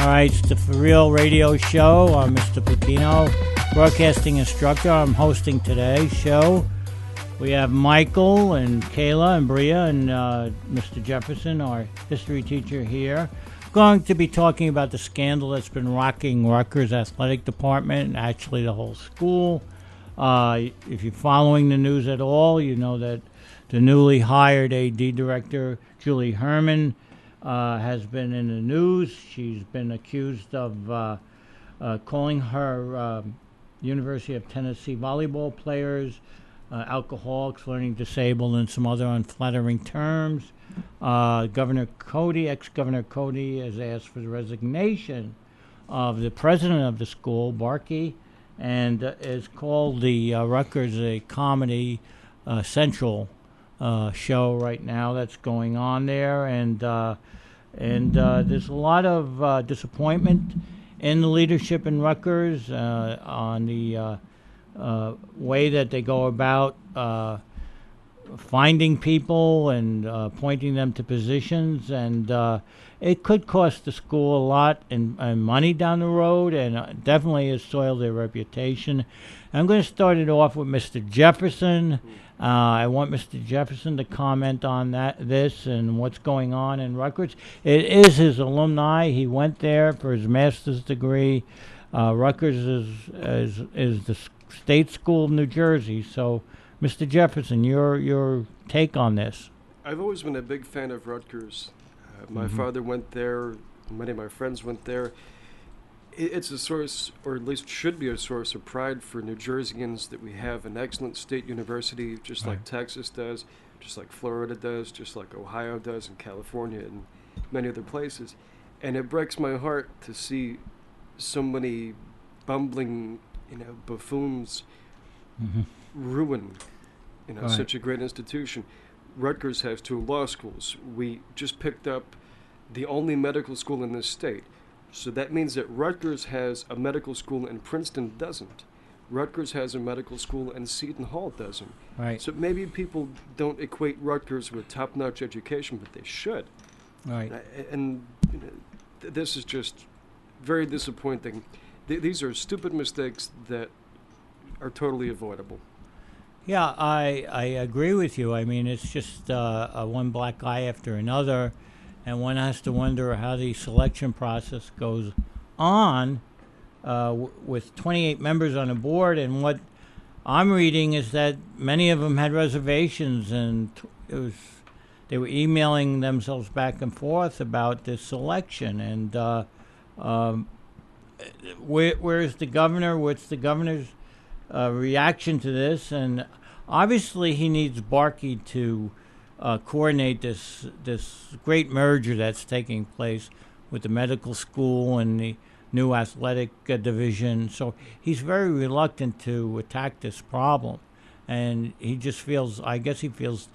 right, it's the For Real Radio Show. I'm Mr. Pepino, broadcasting instructor. I'm hosting today's show. We have Michael and Kayla and Bria and Mr. Jefferson, our history teacher here. Going to be talking about the scandal that's been rocking Rutgers athletic department and actually the whole school. If you're following the news at all, you know that the newly hired AD director, Julie Herman, has been in the news. She's been accused of calling her University of Tennessee volleyball players alcoholics, learning disabled, and some other unflattering terms. Ex-Governor Cody, has asked for the resignation of the president of the school, Barkey, and has called the Rutgers a comedy central show right now that's going on there, and there's a lot of disappointment in the leadership in Rutgers on the way that they go about finding people and appointing them to positions, and it could cost the school a lot in money down the road, and definitely has soiled their reputation. I'm going to start it off with Mr. Jefferson. I want Mr. Jefferson to comment on this and what's going on in Rutgers. It is his alumni. He went there for his master's degree. Rutgers is the state school of New Jersey. So, Mr. Jefferson, your take on this? I've always been a big fan of Rutgers. My father went there. Many of my friends went there. It's a source, or at least should be a source of pride for New Jerseyans that we have an excellent state university, just like Texas does, just like Florida does, just like Ohio does, and California, and many other places. And it breaks my heart to see so many bumbling, buffoons ruin, such a great institution. Rutgers has 2 law schools. We just picked up the only medical school in this state. So that means that Rutgers has a medical school and Princeton doesn't. Rutgers has a medical school and Seton Hall doesn't. Right. So maybe people don't equate Rutgers with top-notch education, but they should. Right. And this is just very disappointing. These are stupid mistakes that are totally avoidable. Yeah, I agree with you. I mean, it's just one black eye after another, and one has to wonder how the selection process goes on with 28 members on the board. And what I'm reading is that many of them had reservations, and they were emailing themselves back and forth about this selection. And where's the governor? What's the governor's reaction to this? And obviously he needs Barkey to coordinate this great merger that's taking place with the medical school and the new athletic division. So he's very reluctant to attack this problem, and he just feels, I guess he feels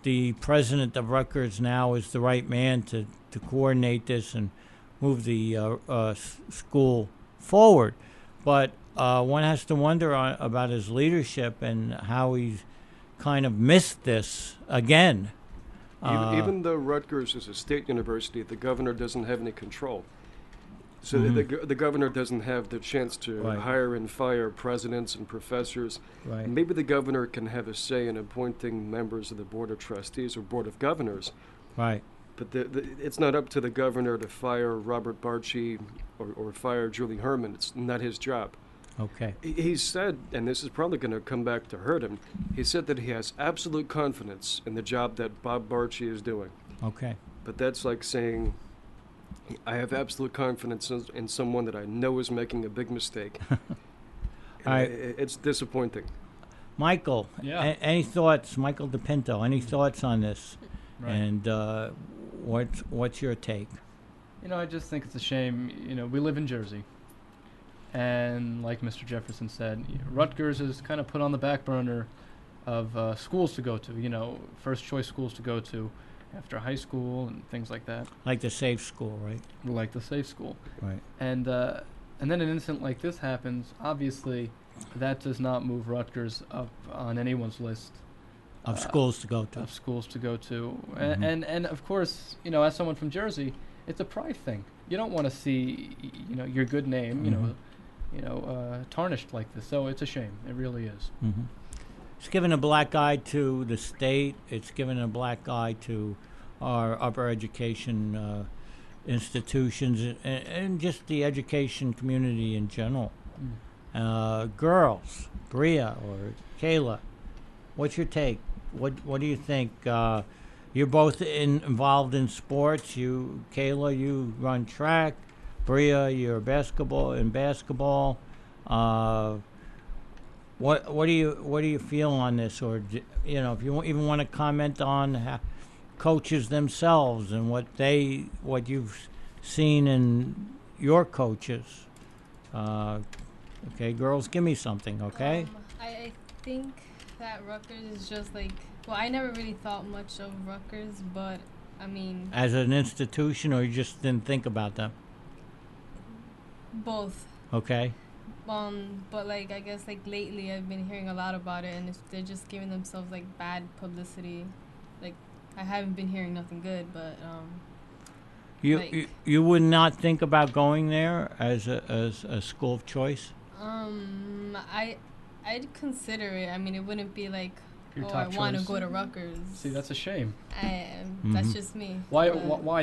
the president of Rutgers now is the right man to coordinate this and move the school forward. But one has to wonder about his leadership and how he's kind of missed this again. Even though Rutgers is a state university, the governor doesn't have any control. So the governor doesn't have the chance to hire and fire presidents and professors. Right. Maybe the governor can have a say in appointing members of the Board of Trustees or Board of Governors. Right. But it's not up to the governor to fire Robert Barkey or fire Julie Herman. It's not his job. Okay. He said, and this is probably going to come back to hurt him, he said that he has absolute confidence in the job that Bob Barkey is doing. Okay. But that's like saying, I have absolute confidence in someone that I know is making a big mistake. It's disappointing. Michael, any thoughts? Michael DePinto, any thoughts on this? Right. And what's your take? I just think it's a shame. We live in Jersey. And like Mr. Jefferson said, Rutgers is kind of put on the back burner of schools to go to, first choice schools to go to after high school and things like that. Like the safe school, right? Like the safe school. Right. And then an incident like this happens. Obviously, that does not move Rutgers up on anyone's list. Of schools to go to. Of schools to go to. And of course, as someone from Jersey, it's a pride thing. you don't want to see your good name tarnished like this. So it's a shame. It really is. Mm-hmm. It's given a black eye to the state. It's given a black eye to our upper education institutions and just the education community in general. Girls, Bria or Kayla, what's your take? What do you think? You're both involved in sports. Kayla, you run track. Bria, you're basketball. What do you feel on this? Or if you even want to comment on coaches themselves and what you've seen in your coaches. Okay, girls, give me something. Okay. I think that Rutgers is just I never really thought much of Rutgers, but I mean, as an institution, or you just didn't think about them? Both. Okay. But I guess lately I've been hearing a lot about it, and they're just giving themselves bad publicity. I haven't been hearing nothing good, but you would not think about going there as a school of choice? I'd consider it. I mean, it wouldn't be I want to go to Rutgers. See, that's a shame. That's just me. Why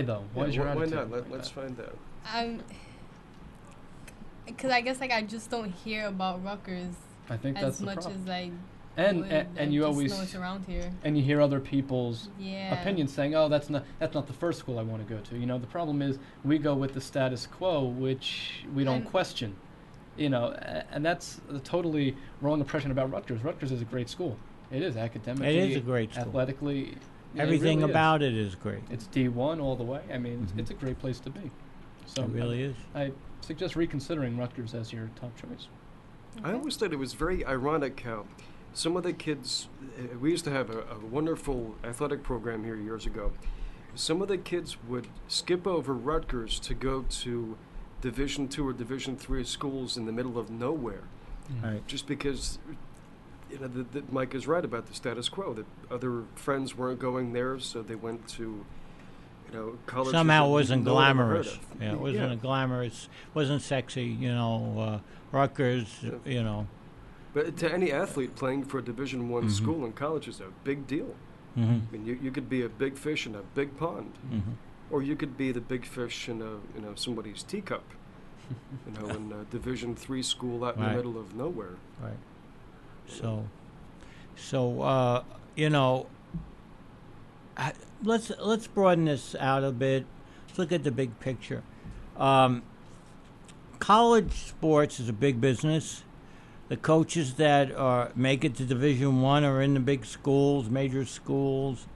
though? Why is your attitude? Why not? Let's find out. Because I guess I just don't hear about Rutgers I think that's as the much problem. as I and you always know it's around here. And you hear other people's Yeah. opinions saying, "Oh, that's not the first school I want to go to." The problem is we go with the status quo, which we don't question. And that's a totally wrong impression about Rutgers. Rutgers is a great school. It is academically. It is a great school. Athletically. Everything it really about it is great. It's D1 all the way. I mean, it's a great place to be. So it really is. I suggest reconsidering Rutgers as your top choice. Okay. I always thought it was very ironic how some of the kids, we used to have a wonderful athletic program here years ago. Some of the kids would skip over Rutgers to go to Division II or Division III schools in the middle of nowhere. Right. Just because, that Mike is right about the status quo, that other friends weren't going there, so they went to, college. Somehow it wasn't glamorous. Yeah, it wasn't glamorous, wasn't sexy, Rutgers, But to any athlete, playing for a Division I school in college is a big deal. Mm-hmm. I mean, you could be a big fish in a big pond, or you could be the big fish in somebody's teacup. In a Division III school out in the middle of nowhere. Right. Let's broaden this out a bit. Let's look at the big picture. College sports is a big business. The coaches that make it to Division I are in the big schools, major schools.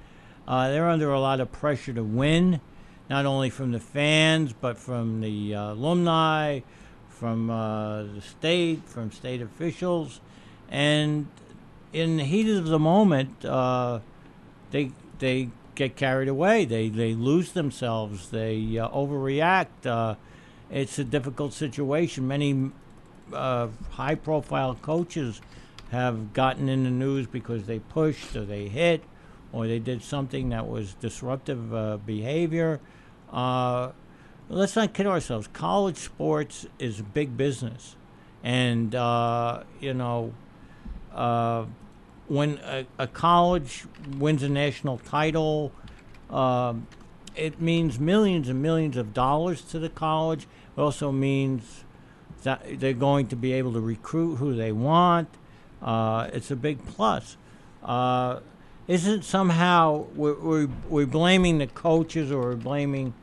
They're under a lot of pressure to win, not only from the fans, but from the alumni, from the state, from state officials. And in the heat of the moment, they get carried away. They lose themselves. They overreact. It's a difficult situation. Many high-profile coaches have gotten in the news because they pushed or they hit or they did something that was disruptive behavior. Let's not kid ourselves. College sports is a big business. And, when a college wins a national title, it means millions and millions of dollars to the college. It also means that they're going to be able to recruit who they want. It's a big plus. Isn't somehow we're blaming the coaches or we're blaming,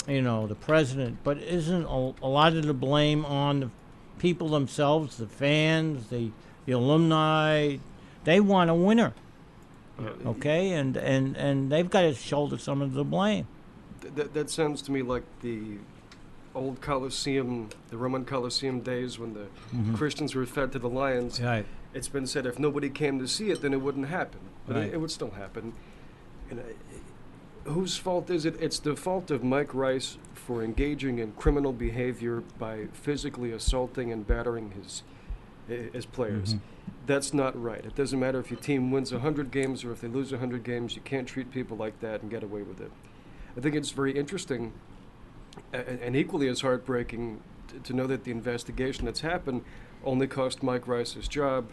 the president, but isn't a lot of the blame on the people themselves, the fans, the alumni? They want a winner, okay, and they've got to shoulder some of the blame. That sounds to me like the old Colosseum, the Roman Colosseum days when the Christians were fed to the lions. Right. It's been said if nobody came to see it, then it wouldn't happen. But Right. it would still happen. And whose fault is it? It's the fault of Mike Rice for engaging in criminal behavior by physically assaulting and battering his players. That's not right. It doesn't matter if your team wins 100 games or if they lose 100 games. You can't treat people like that and get away with it. I think it's very interesting And equally as heartbreaking to know that the investigation that's happened only cost Mike Rice his job.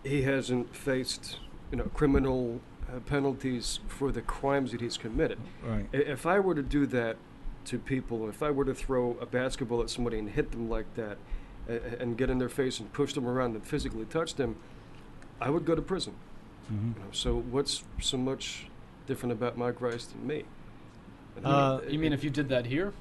He hasn't faced, criminal penalties for the crimes that he's committed. Right. If I were to do that to people, if I were to throw a basketball at somebody and hit them like that, and get in their face and push them around and physically touch them, I would go to prison. Mm-hmm. So what's so much different about Mike Rice than me? You mean if you did that here?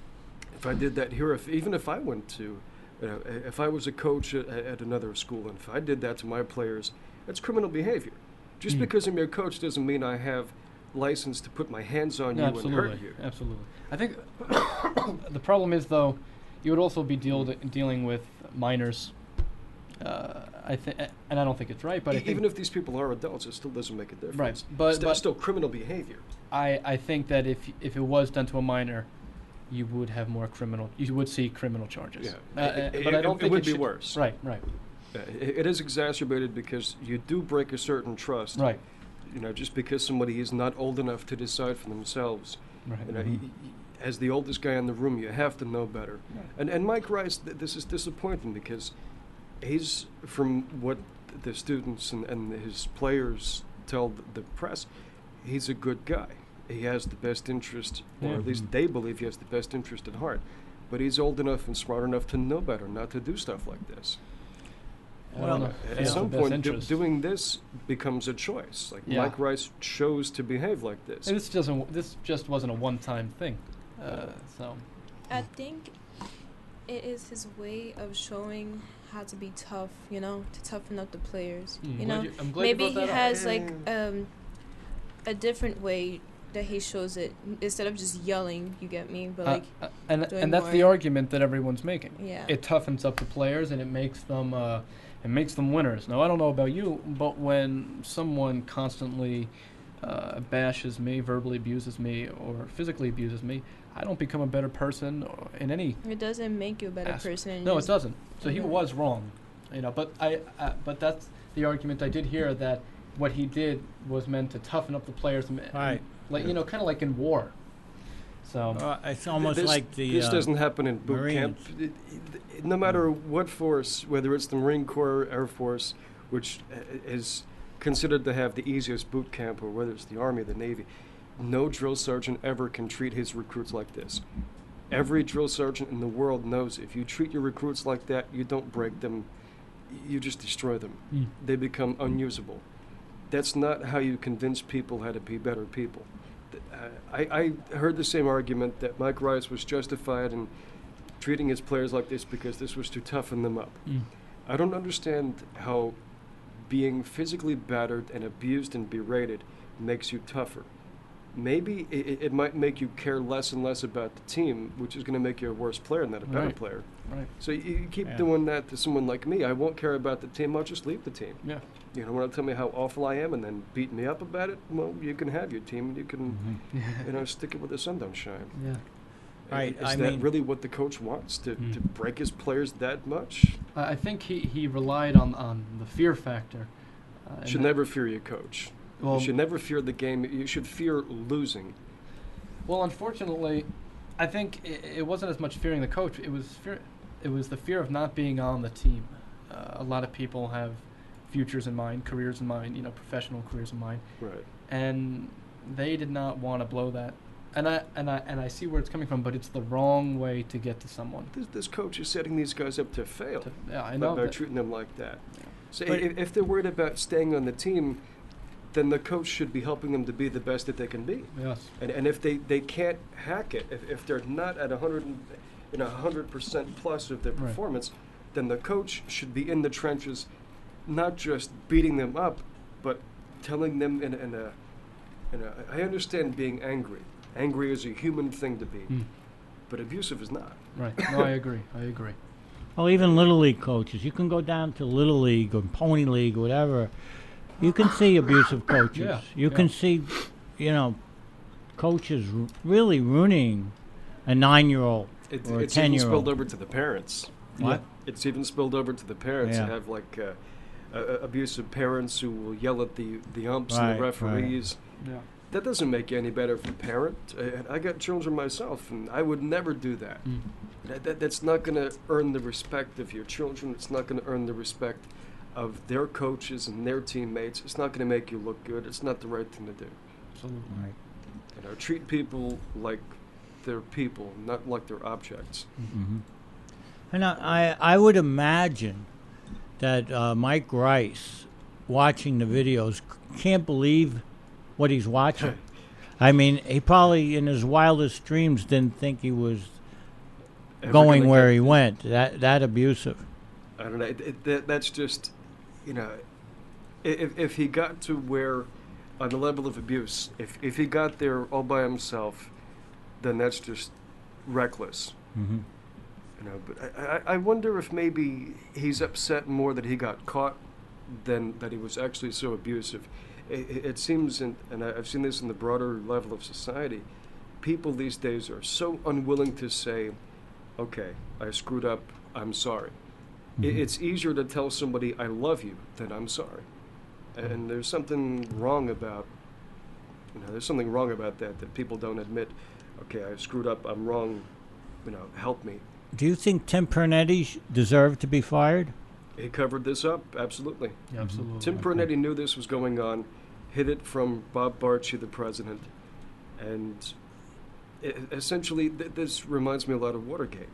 If I did that here, even if I went to, if I was a coach at another school, and if I did that to my players, that's criminal behavior. Just because I'm your coach doesn't mean I have license to put my hands on you and hurt you. Absolutely. I think the problem is, though, you would also be dealing with minors. And I don't think it's right, but even if these people are adults, it still doesn't make a difference. Right, but still criminal behavior. I think that if it was done to a minor, you would have you would see criminal charges. Yeah, but I don't think it would it be should, worse. Right. It is exacerbated because you do break a certain trust. Right. Just because somebody is not old enough to decide for themselves. Right. As the oldest guy in the room, you have to know better. Right. And Mike Rice, this is disappointing because he's, from what the students and his players tell the press, he's a good guy. He has the best interest, or at least they believe he has the best interest at heart. But he's old enough and smart enough to know better, not to do stuff like this. Well, at some point, doing this becomes a choice. Like Mike Rice chose to behave like this. And this just wasn't a one-time thing. So I think it is his way of showing how to be tough, to toughen up the players. I'm glad maybe you brought he that has up. A different way that he shows it instead of just yelling. You get me? But and that's the argument that everyone's making. Yeah. It toughens up the players and it makes them winners. Now I don't know about you, but when someone constantly bashes me, verbally abuses me, or physically abuses me, I don't become a better person in any. It doesn't make you a better person. No, it doesn't. So he was wrong, But but that's the argument I did hear, that what he did was meant to toughen up the players, right? Kind of like in war. So it's almost like this doesn't happen in boot Marines. camp. No matter what force, whether it's the Marine Corps, Air Force, which is considered to have the easiest boot camp, or whether it's the Army, the Navy, no drill sergeant ever can treat his recruits like this. Every drill sergeant in the world knows if you treat your recruits like that, you don't break them, you just destroy them. They become unusable. That's not how you convince people how to be better people. I heard the same argument that Mike Rice was justified in treating his players like this because this was to toughen them up. I don't understand how being physically battered and abused and berated makes you tougher. Maybe it might make you care less and less about the team, which is going to make you a worse player, not a better player. Right. So you keep doing that to someone like me. I won't care about the team. I'll just leave the team. Yeah. Want to tell me how awful I am and then beat me up about it? Well, you can have your team and you can, stick it where the sun don't shine. Yeah. Right. Is that really what the coach wants, to break his players that much? I think he relied on the fear factor. Should never fear your coach. Well, you should never fear the game. You should fear losing. Well, unfortunately, I think it wasn't as much fearing the coach. It was the fear of not being on the team. A lot of people have futures in mind, careers in mind, professional careers in mind. Right. And they did not want to blow that. And I see where it's coming from, but it's the wrong way to get to someone. This coach is setting these guys up to fail. I know. By treating them like that. Yeah. So if they're worried about staying on the team, then the coach should be helping them to be the best that they can be. Yes. And if they can't hack it, if they're not at 100% plus of their performance, then the coach should be in the trenches, not just beating them up, but telling them I understand being angry. Angry is a human thing to be, but abusive is not. Right. No, I agree. Well, even Little League coaches, you can go down to Little League or Pony League, whatever. You can see abusive coaches. Yeah, you can see, coaches really ruining a 9-year-old or a 10-year-old. It's even spilled over to the parents. What? It's even spilled over to the parents. Yeah. You have abusive parents who will yell at the umps and the referees. Right. that doesn't make you any better of a parent. I got children myself, and I would never do that. That's not going to earn the respect of your children. It's not going to earn the respect of their coaches and their teammates. It's not going to make you look good. It's not the right thing to do. Absolutely. Right. You know, treat people like they're people, not like they're objects. Mm-hmm. And I would imagine that Mike Rice, watching the videos, can't believe what he's watching. I mean, he probably in his wildest dreams didn't think he was going where he went. That abusive. I don't know. That's just, you know, if he got to where, on the level of abuse, if he got there all by himself, then that's just reckless. Mm-hmm. You know, but I wonder if maybe he's upset more that he got caught than that he was actually so abusive. It seems, and I've seen this in the broader level of society, people these days are so unwilling to say, okay, I screwed up, I'm sorry. Mm-hmm. It's easier to tell somebody I love you than I'm sorry. And there's something wrong about, there's something wrong about that people don't admit, okay, I screwed up, I'm wrong, help me. Do you think Tim Pernetti deserved to be fired? He covered this up, absolutely. Yeah, absolutely. Tim Pernetti knew this was going on, hid it from Bob Barchi, the president, and essentially this reminds me a lot of Watergate.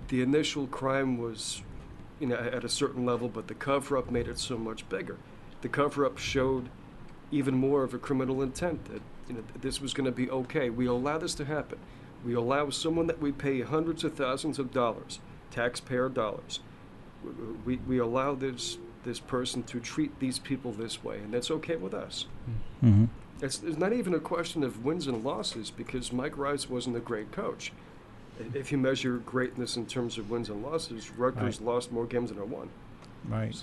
The initial crime was, at a certain level, but the cover-up made it so much bigger. The cover-up showed even more of a criminal intent that this was going to be okay. We allow this to happen. We allow someone that we pay hundreds of thousands of dollars, taxpayer dollars. We allow this person to treat these people this way, and that's okay with us. Mm-hmm. It's not even a question of wins and losses, because Mike Rice wasn't a great coach. If you measure greatness in terms of wins and losses, Rutgers lost more games than it won. Right.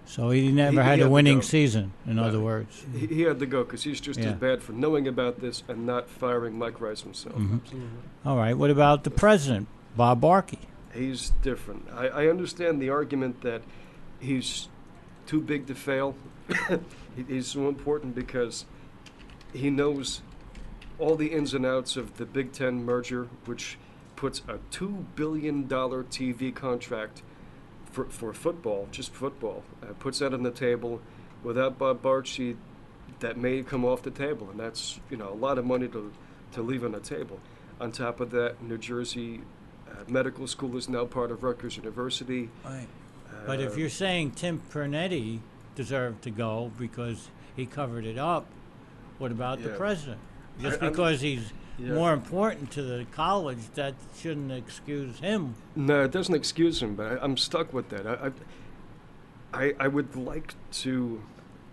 So he never had a winning season, in other words. He had to go because he's just as bad for knowing about this and not firing Mike Rice himself. Mm-hmm. All right. What about the president, Bob Barchi? He's different. I understand the argument that he's too big to fail. He's so important because he knows all the ins and outs of the Big Ten merger, which puts a $2 billion TV contract for football, just football, puts that on the table. Without Bob Barchi, that may come off the table, and that's a lot of money to leave on the table. On top of that, New Jersey Medical School is now part of Rutgers University. Right. But if you're saying Tim Pernetti deserved to go because he covered it up, what about the president? Just because he's more important to the college, that shouldn't excuse him. No, it doesn't excuse him, but I'm stuck with that. I would like to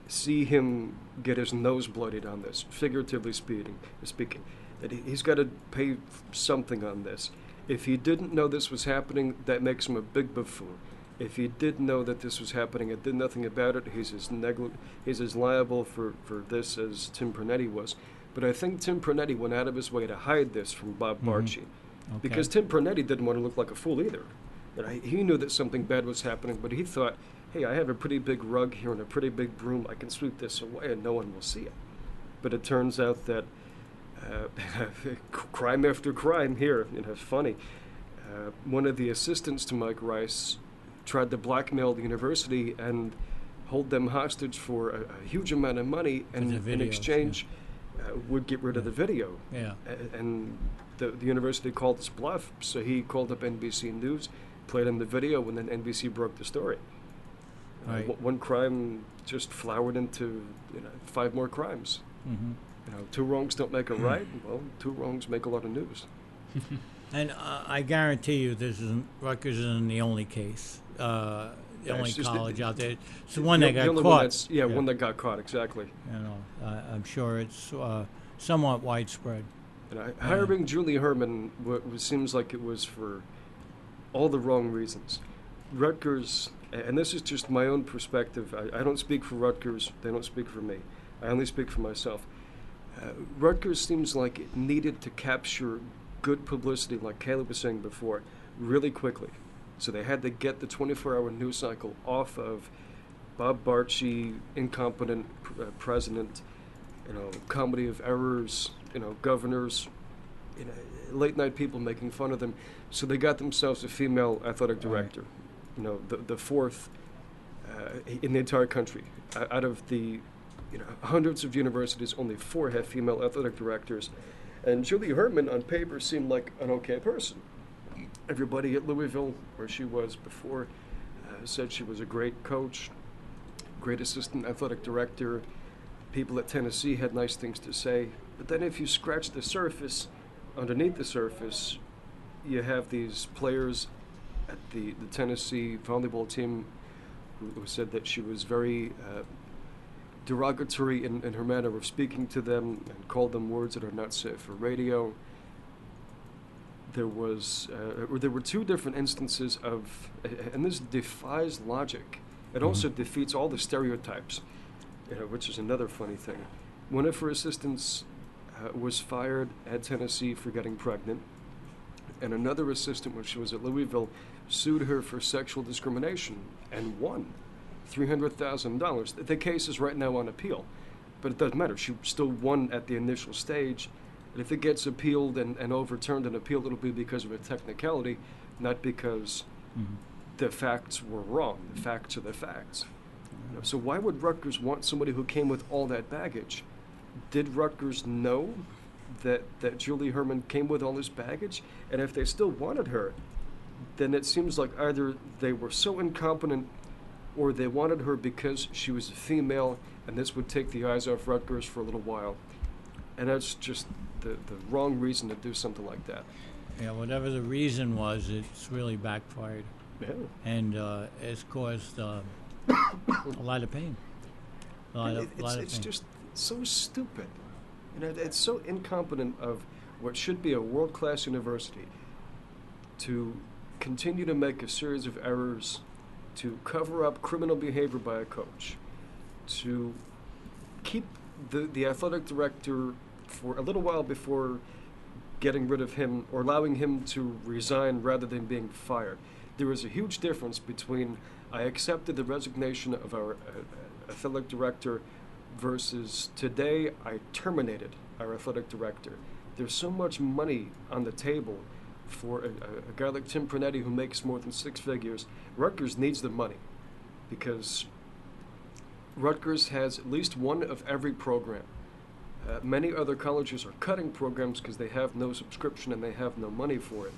see him get his nose bloodied on this, figuratively speaking. That he's got to pay something on this. If he didn't know this was happening, that makes him a big buffoon. If he did know that this was happening and did nothing about it, he's as liable for this as Tim Pernetti was. But I think Tim Pernetti went out of his way to hide this from Bob Barchi. Okay. Because Tim Pernetti didn't want to look like a fool either. He knew that something bad was happening, but he thought, hey, I have a pretty big rug here and a pretty big broom. I can sweep this away and no one will see it. But it turns out that crime after crime here, it's funny. One of the assistants to Mike Rice tried to blackmail the university and hold them hostage for a huge amount of money, and in exchange would get rid of the video. Yeah. And the university called his bluff, so he called up NBC News, played him the video, and then NBC broke the story. Right. One crime just flowered into 5 more crimes. Mm-hmm. 2 wrongs don't make a right. Well, 2 wrongs make a lot of news. And I guarantee you, Rutgers isn't the only case. The only college out there. It's the one that got caught. One that got caught, exactly. I'm sure it's somewhat widespread. Hiring Julie Herman seems like it was for all the wrong reasons. Rutgers, and this is just my own perspective, I don't speak for Rutgers, they don't speak for me. I only speak for myself. Rutgers seems like it needed to capture good publicity, like Kayla was saying before, really quickly. So they had to get the 24-hour news cycle off of Bob Barchi, incompetent president, comedy of errors, governors, late night people making fun of them. So they got themselves a female athletic director, the fourth in the entire country. Out of the hundreds of universities, only 4 have female athletic directors. And Julie Herman on paper seemed like an okay person. Everybody at Louisville, where she was before, said she was a great coach, great assistant athletic director. People at Tennessee had nice things to say. But then if you scratch the surface, underneath the surface, you have these players at the Tennessee volleyball team who said that she was very derogatory in her manner of speaking to them and called them words that are not safe for radio. There were 2 different instances of, and this defies logic. It also defeats all the stereotypes, which is another funny thing. One of her assistants was fired at Tennessee for getting pregnant, and another assistant, when she was at Louisville, sued her for sexual discrimination and won $300,000. The case is right now on appeal, but it doesn't matter. She still won at the initial stage. And if it gets appealed and overturned and appealed, it'll be because of a technicality, not because the facts were wrong. The facts are the facts. So why would Rutgers want somebody who came with all that baggage? Did Rutgers know that Julie Herman came with all this baggage? And if they still wanted her, then it seems like either they were so incompetent or they wanted her because she was a female, and this would take the eyes off Rutgers for a little while. And that's just the wrong reason to do something like that. Yeah, whatever the reason was, it's really backfired. Yeah. And it's caused a lot of pain. It's just so stupid. It's so incompetent of what should be a world-class university to continue to make a series of errors, to cover up criminal behavior by a coach, to keep the athletic director for a little while before getting rid of him or allowing him to resign rather than being fired. There is a huge difference between I accepted the resignation of our athletic director versus today I terminated our athletic director. There's so much money on the table for a guy like Tim Pernetti who makes more than 6 figures. Rutgers needs the money because Rutgers has at least one of every program. Many other colleges are cutting programs because they have no subscription and they have no money for it.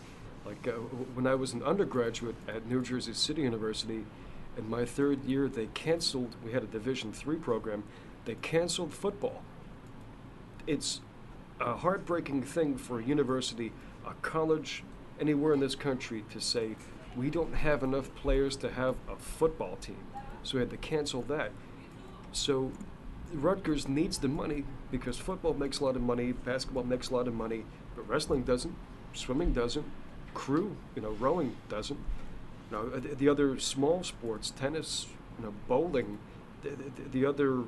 Like when I was an undergraduate at New Jersey City University, in my 3rd year, they canceled, we had a Division III program, they canceled football. It's a heartbreaking thing for a university, a college, anywhere in this country to say, we don't have enough players to have a football team. So we had to cancel that. So Rutgers needs the money because football makes a lot of money, basketball makes a lot of money, but wrestling doesn't, swimming doesn't, crew, rowing doesn't. The other small sports, tennis, bowling, the other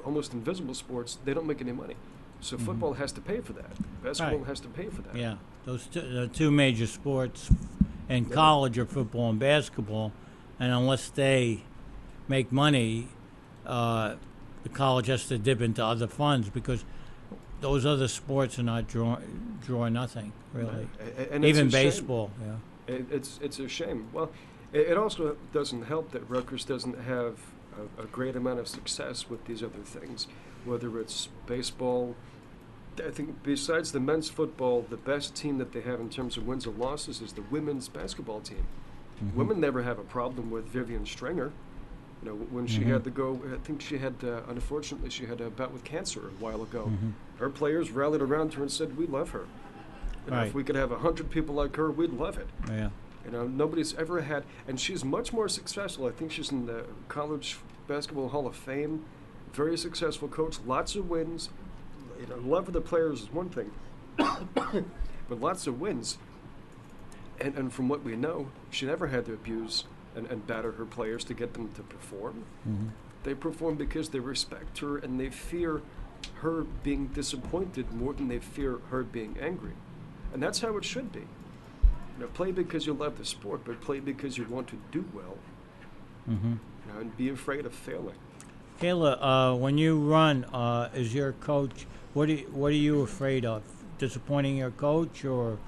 almost invisible sports, they don't make any money. So football has to pay for that. Basketball has to pay for that. Yeah, those two major sports in college are football and basketball, and unless they make money, the college has to dip into other funds because those other sports are not draw nothing really. And even baseball. Yeah, it's a shame. Well, it also doesn't help that Rutgers doesn't have a great amount of success with these other things, whether it's baseball. I think besides the men's football, the best team that they have in terms of wins or losses is the women's basketball team. Women never have a problem with Vivian Stringer. When she had to go, I think she had, unfortunately, she had a bout with cancer a while ago. Her players rallied around her and said, we love her. If we could have 100 people like her, we'd love it. Yeah. Nobody's ever had, and she's much more successful. I think she's in the College Basketball Hall of Fame. Very successful coach, lots of wins. Love of the players is one thing, but lots of wins. And from what we know, she never had to abuse and batter her players to get them to perform. They perform because they respect her and they fear her being disappointed more than they fear her being angry. And that's how it should be. Play because you love the sport, but play because you want to do well. And be afraid of failing. Kayla, when you run, is your coach? What are you afraid of? Disappointing your coach, or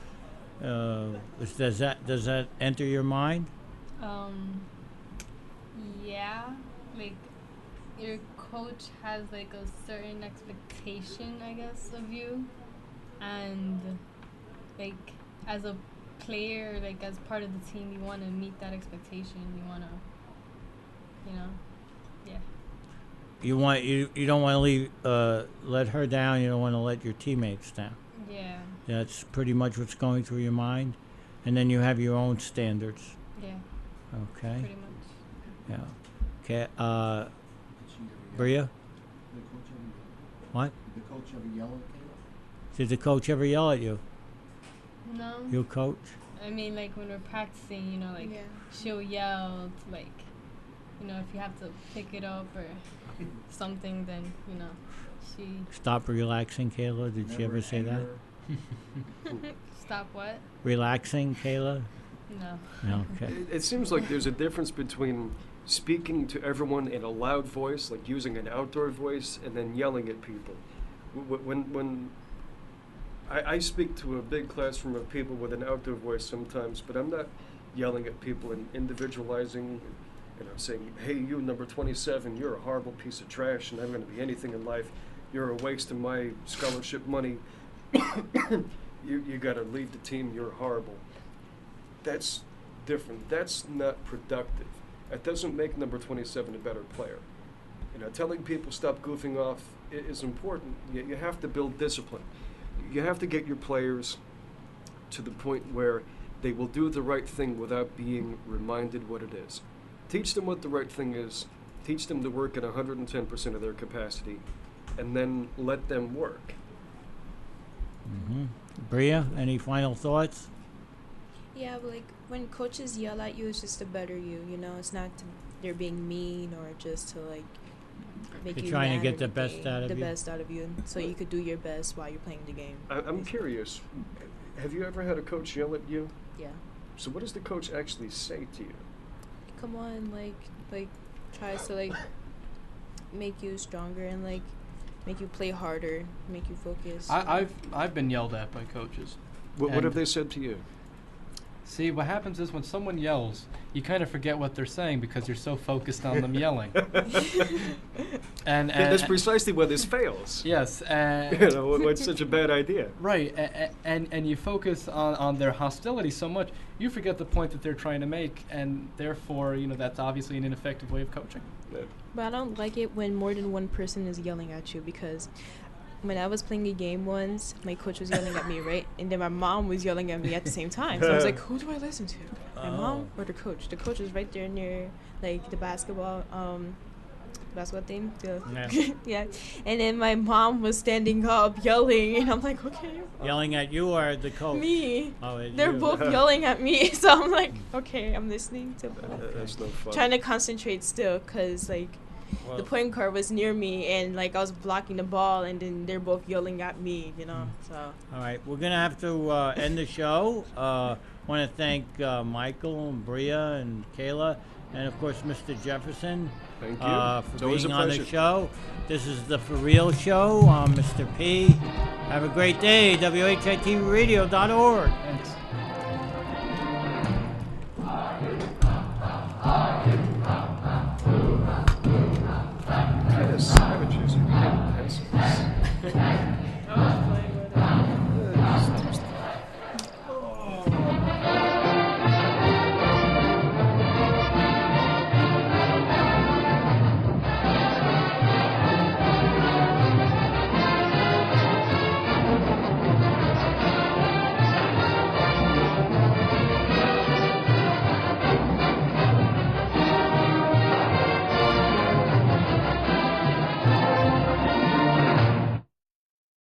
does that enter your mind? Yeah, like your coach has like a certain expectation, I guess, of you, and like as a player, like as part of the team, you want to meet that expectation. You want to, yeah. You don't want to leave let her down. You don't want to let your teammates down. Yeah. That's pretty much what's going through your mind, and then you have your own standards. Yeah. Okay. Pretty much. Yeah. Okay. Bria. What? Did the coach ever yell at Kayla? Did the coach ever yell at you? No. Your coach? I mean, like when we're practicing, like she'll yell, like, if you have to pick it up or something, then she. Stop relaxing, Kayla. Did she ever say that? Stop what? Relaxing, Kayla? No. Okay. It seems like there's a difference between speaking to everyone in a loud voice, like using an outdoor voice, and then yelling at people. When I speak to a big classroom of people with an outdoor voice sometimes, but I'm not yelling at people and individualizing, saying, hey, you, number 27, you're a horrible piece of trash, and I'm going to be anything in life. You're a waste of my scholarship money. You got to leave the team. You're horrible. That's different. That's not productive. That doesn't make number 27 a better player. Telling people stop goofing off is important. You have to build discipline. You have to get your players to the point where they will do the right thing without being reminded what it is. Teach them what the right thing is. Teach them to work at 110% of their capacity, and then let them work. Mm-hmm. Bria, any final thoughts? Yeah, but like when coaches yell at you, it's just to better you. It's not they're being mean or just to like make You're you trying to mad get or the best anything. out of the you. best out of you, so you could do your best while you're playing the game. I'm curious. Have you ever had a coach yell at you? Yeah. So what does the coach actually say to you? Come on, like tries to like make you stronger and like make you play harder, make you focus. I've been yelled at by coaches. What have they said to you? See, what happens is when someone yells, you kind of forget what they're saying because you're so focused on them yelling. and that's precisely where this fails. Yes. It's such a bad idea. Right, and you focus on their hostility so much, you forget the point that they're trying to make, and therefore, that's obviously an ineffective way of coaching. Yeah. But I don't like it when more than one person is yelling at you, because when I was playing a game once, my coach was yelling at me, right? And then my mom was yelling at me at the same time. So I was like, who do I listen to? My mom or the coach? The coach was right there near, like, the basketball thing. Yeah. Yeah. And then my mom was standing up yelling, and I'm like, okay. Yelling at you or the coach? Me. Oh, They're you. both yelling at me, so I'm like, okay, I'm listening to both. That's no fun. Trying to concentrate still, because, like, Well, the point guard was near me, and like I was blocking the ball, and then they're both yelling at me, So. all right, we're gonna have to end the show. Want to thank Michael and Bria and Kayla, and of course Mr. Jefferson. Thank you. For always being a on the pleasure. show. This is the For Real Show. I'm Mr. P. Have a great day. WHITradio.org. Thanks.